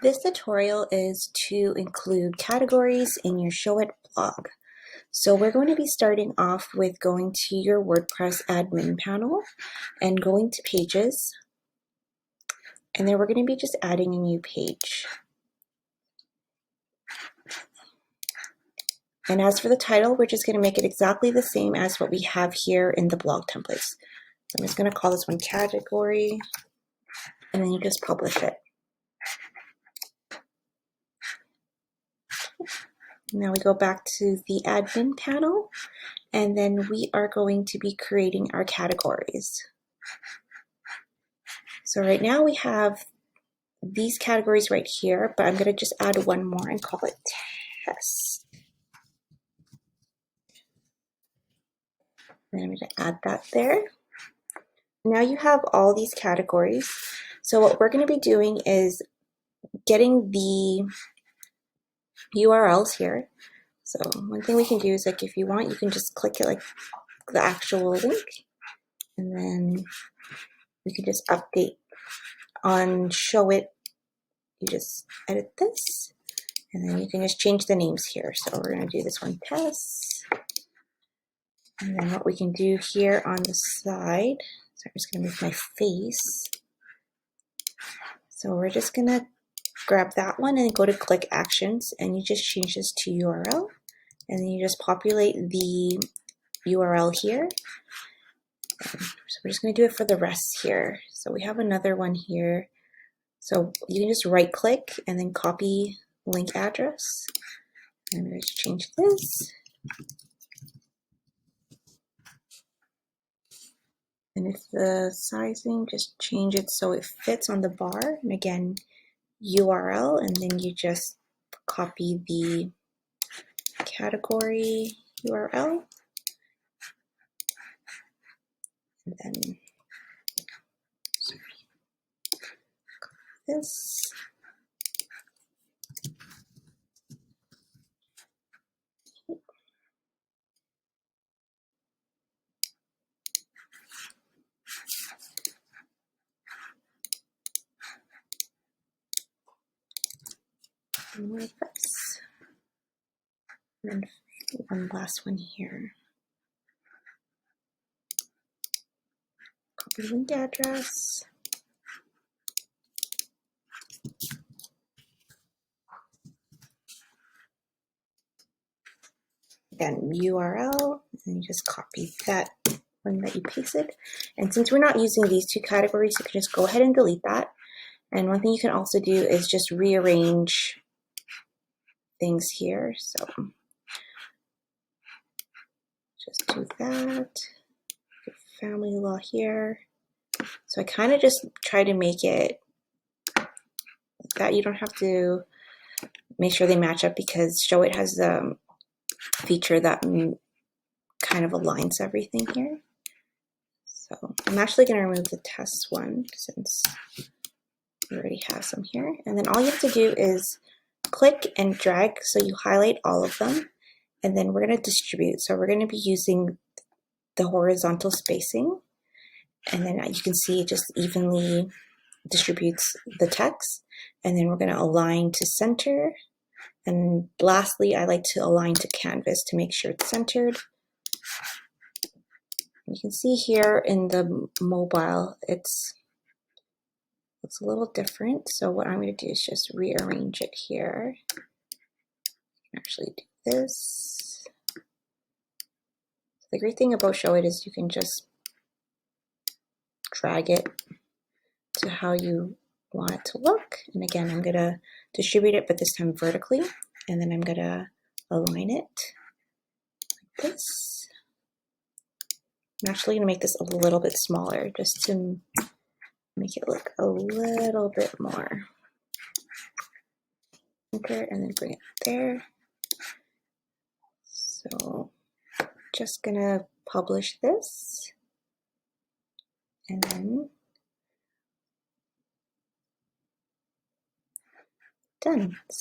This tutorial is to include categories in your Showit blog. So we're going to be starting off with going to your WordPress admin panel and going to pages. And then we're going to be just adding a new page. And as for the title, we're just going to make it exactly the same as what we have here in the blog templates. So I'm just going to call this one category, and then you just publish it. Now we go back to the admin panel, and then we are going to be creating our categories. So right now we have these categories right here, but I'm going to just add one more and call it test. And I'm going to add that there. Now you have all these categories. So what we're going to be doing is getting the URLs here. So one thing we can do is, like, if you want, you can just click it like the actual link, and then you can just update on Showit. You just edit this, and then you can just change the names here. So we're going to do this one test. And then what we can do here on the side, so I'm just going to move my face. So we're just going to grab that one and go to click actions, and you just change this to URL, and then you just populate the URL here. So we're just going to do it for the rest here. So we have another one here. So you can just right click and then copy link address. And I'm going to change this. And if the sizing, just change it so it fits on the bar. And again, URL, and then you just copy the category URL. And then this. And WordPress. And one last one here. Copy link address. Again, URL, and you just copy that one that you pasted. And since we're not using these two categories, you can just go ahead and delete that. And one thing you can also do is just rearrange things here. So just do that. Family law here. So I kind of just try to make it that you don't have to make sure they match up, because Showit has a feature that kind of aligns everything here. So I'm actually going to remove the test one since we already have some here. And then all you have to do is click and drag so you highlight all of them. And then we're going to distribute. So we're going to be using the horizontal spacing. And then you can see it just evenly distributes the text. And then we're going to align to center. And lastly, I like to align to canvas to make sure it's centered. You can see here in the mobile, it's a little different. So what I'm going to do is just rearrange it here. I can actually do this. The great thing about Showit is you can just drag it to how you want it to look. And again, I'm going to distribute it, but this time vertically. And then I'm going to align it like this. I'm actually going to make this a little bit smaller just to make it look a little bit more. Okay, and then bring it there. So just going to publish this. And then done.